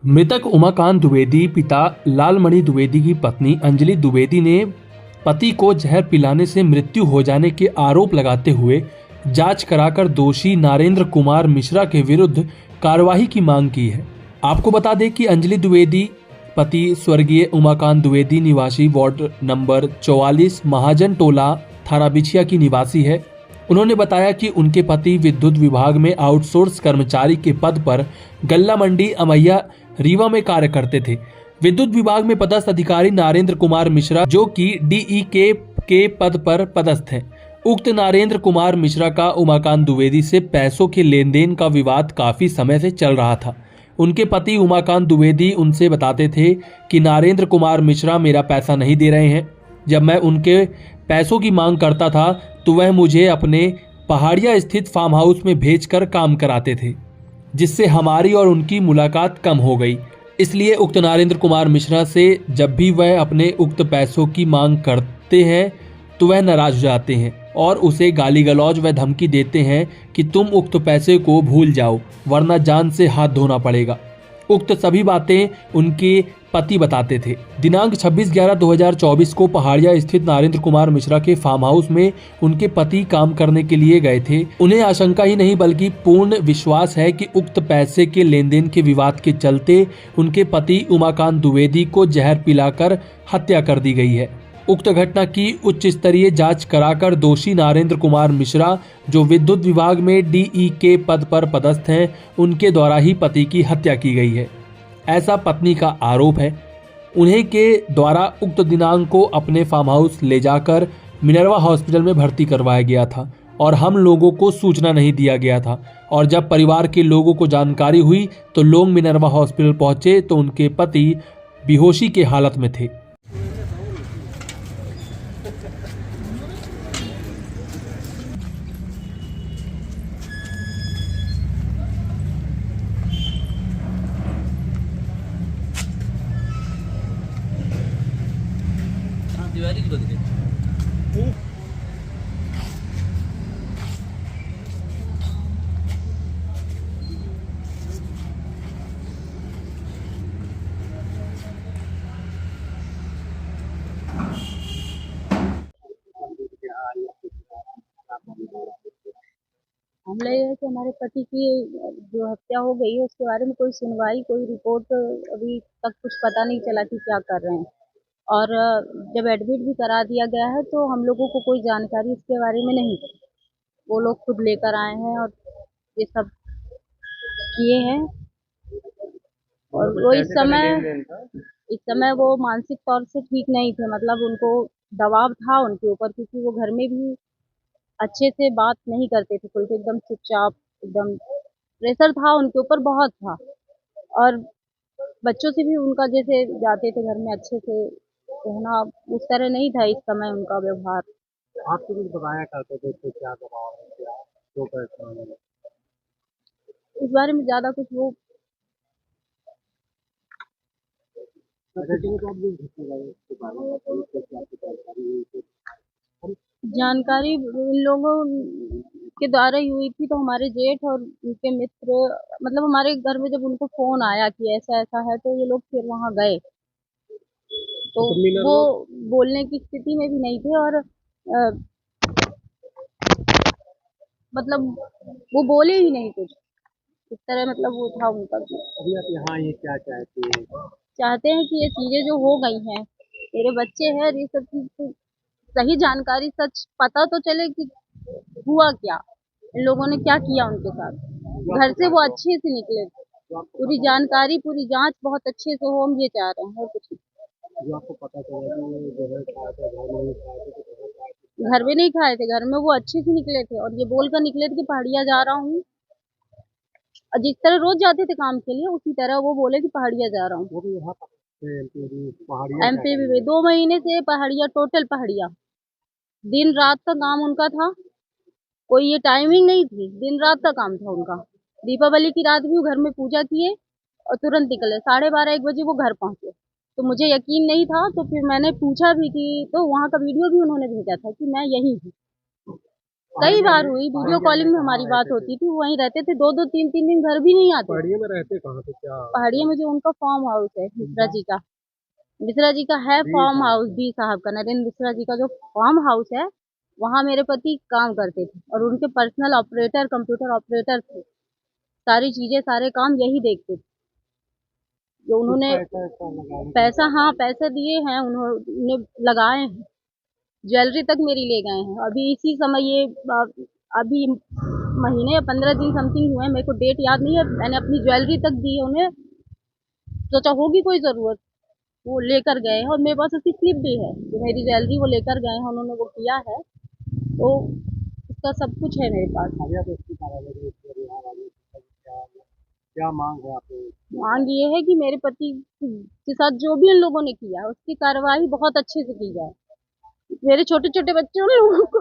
मृतक उमाकांत द्विवेदी पिता लालमणि द्विवेदी की पत्नी अंजलि द्विवेदी ने पति को जहर पिलाने से मृत्यु हो जाने के आरोप लगाते हुए जांच कराकर दोषी नरेंद्र कुमार मिश्रा के विरुद्ध कार्रवाई की मांग की है। आपको बता दें कि अंजलि द्विवेदी पति स्वर्गीय उमाकांत द्विवेदी निवासी वार्ड नंबर 44 महाजन टोला थाना बिछिया की निवासी है। उन्होंने बताया कि उनके पति विद्युत विभाग में आउटसोर्स कर्मचारी के पद पर गल्ला मंडी अमैया रीवा में कार्य करते थे। विद्युत विभाग में पदस्थ अधिकारी नरेंद्र कुमार मिश्रा जो कि डीई के पद पर पदस्थ हैं। उक्त नरेंद्र कुमार मिश्रा का उमाकांत द्विवेदी से पैसों के लेन देन का विवाद काफी समय से चल रहा था। उनके पति उमाकांत द्विवेदी उनसे बताते थे कि नरेंद्र कुमार मिश्रा मेरा पैसा नहीं दे रहे हैं। जब मैं उनके पैसों की मांग करता था तो वह मुझे अपने पहाड़िया स्थित फार्म हाउस में भेजकर काम कराते थे, जिससे हमारी और उनकी मुलाकात कम हो गई। इसलिए उक्त नरेंद्र कुमार मिश्रा से जब भी वह अपने उक्त पैसों की मांग करते हैं तो वह नाराज हो जाते हैं और उसे गाली गलौज व धमकी देते हैं कि तुम उक्त पैसे को भूल जाओ वरना जान से हाथ धोना पड़ेगा। उक्त सभी बातें उनके पति बताते थे। दिनांक 26/11/2024 को पहाड़िया स्थित नरेंद्र कुमार मिश्रा के फार्म हाउस में उनके पति काम करने के लिए गए थे। उन्हें आशंका ही नहीं बल्कि पूर्ण विश्वास है कि उक्त पैसे के लेन देन के विवाद के चलते उनके पति उमाकांत द्विवेदी को जहर पिलाकर हत्या कर दी गई है। उक्त घटना की उच्च स्तरीय जांच कराकर दोषी नरेंद्र कुमार मिश्रा जो विद्युत विभाग में डीई के पद पर पदस्थ हैं, उनके द्वारा ही पति की हत्या की गई है, ऐसा पत्नी का आरोप है। उन्हें के द्वारा उक्त दिनांक को अपने फार्म हाउस ले जाकर मिनर्वा हॉस्पिटल में भर्ती करवाया गया था और हम लोगों को सूचना नहीं दिया गया था। और जब परिवार के लोगों को जानकारी हुई तो लोग मिनर्वा हॉस्पिटल पहुंचे तो उनके पति बेहोशी के हालत में थे। तिवारी जी को दिखे मामला ये है कि हमारे पति की जो हत्या हो गई है उसके बारे में कोई सुनवाई कोई रिपोर्ट अभी तक कुछ पता नहीं चला कि क्या कर रहे हैं। और जब एडमिट भी करा दिया गया है तो हम लोगों को कोई जानकारी इसके बारे में नहीं है। वो लोग खुद लेकर आए हैं और ये सब किए हैं। और वो इस समय वो मानसिक तौर से ठीक नहीं थे, मतलब उनको दबाव था उनके ऊपर, क्योंकि वो घर में भी अच्छे से बात नहीं करते थे, खुल के एकदम चुपचाप, एकदम प्रेशर था उनके ऊपर, बहुत था। और बच्चों से भी उनका जैसे जाते थे घर में अच्छे से रहना, उस तरह नहीं था इस समय उनका व्यवहार। आपको कुछ बताया करते थे तो क्या दबाव है, क्या जो पैसा है? इस बारे में ज्यादा कुछ वो जानकारी इन लोगों के द्वारा ही हुई थी। तो हमारे जेठ और उनके मित्र, मतलब हमारे घर में जब उनको फोन आया कि ऐसा ऐसा है तो ये लोग फिर वहां गए, तो वो बोलने की स्थिति में भी नहीं थे। और मतलब वो बोले ही नहीं कुछ, इस तरह मतलब वो था उनका। अभी आप यहाँ ये क्या चाहते हैं कि ये चीजें जो हो गई हैं, मेरे बच्चे हैं, ये सब चीज सही जानकारी, सच पता तो चले कि हुआ क्या, इन लोगों ने क्या किया उनके साथ। घर से वो अच्छे से निकले थे, पूरी जानकारी, पूरी जांच बहुत अच्छे से हो, हम ये चाह रहे हैं और कुछ नहीं। जो आपको पता चला कि जो है खाया था, घर में नहीं खाए थे, घर में वो अच्छे से निकले थे और ये बोल कर निकले थे कि पहाड़िया जा रहा हूँ। और जिस तरह रोज जाते थे काम के लिए उसी तरह वो बोले कि पहाड़िया जा रहा हूँ। एमपी में 2 महीने से पहाड़िया, टोटल पहाड़िया, दिन रात का काम उनका था, कोई ये टाइमिंग नहीं थी, दिन रात का काम था उनका। दीपावली की रात भी वो घर में पूजा किए और तुरंत निकले, 12:30-1 बजे वो घर पहुंचे। तो मुझे यकीन नहीं था, तो फिर मैंने पूछा भी कि, तो वहाँ का वीडियो भी उन्होंने भेजा था कि मैं यही हूँ। कई बार हुई, वीडियो कॉलिंग में हमारी बात होती थी, वो वहीं रहते थे, 2-2 3-3 दिन घर भी नहीं आते। पहाड़ियों में रहते कहाँ थे क्या? पहाड़िया में जो उनका फार्म हाउस है मिश्रा जी का, मिश्रा जी का है फार्म हाउस, डी साहब का, नरेंद्र मिश्रा जी का जो फार्म हाउस है, वहाँ मेरे पति काम करते थे और उनके पर्सनल ऑपरेटर, कंप्यूटर ऑपरेटर थे। सारी चीजें, सारे काम यही देखते थे। जो उन्होंने पैसा लगाने पैसा, हाँ पैसे दिए हैं, उन्होंने लगाए हैं, ज्वेलरी तक मेरी ले गए हैं। अभी इसी समय ये अभी महीने या 15 दिन समथिंग हुए हैं, मेरे को डेट याद नहीं है, मैंने अपनी ज्वेलरी तक दी है उन्हें, सोचा होगी कोई जरूरत, वो लेकर गए हैं और मेरे पास उसकी स्लिप भी है, जो मेरी ज्वेलरी वो लेकर गए हैं, उन्होंने वो किया है, तो उसका सब कुछ है मेरे पास। आलिया तो इसकी कार्रवाई के बिहार राज्य क्या क्या मांग है आपको? मांग ये है कि मेरे पति के साथ जो भी उन लोगों ने किया है उसकी कार्रवाई बहुत अच्छे से की जाए। मेरे छोटे छोटे बच्चे उन लोगों को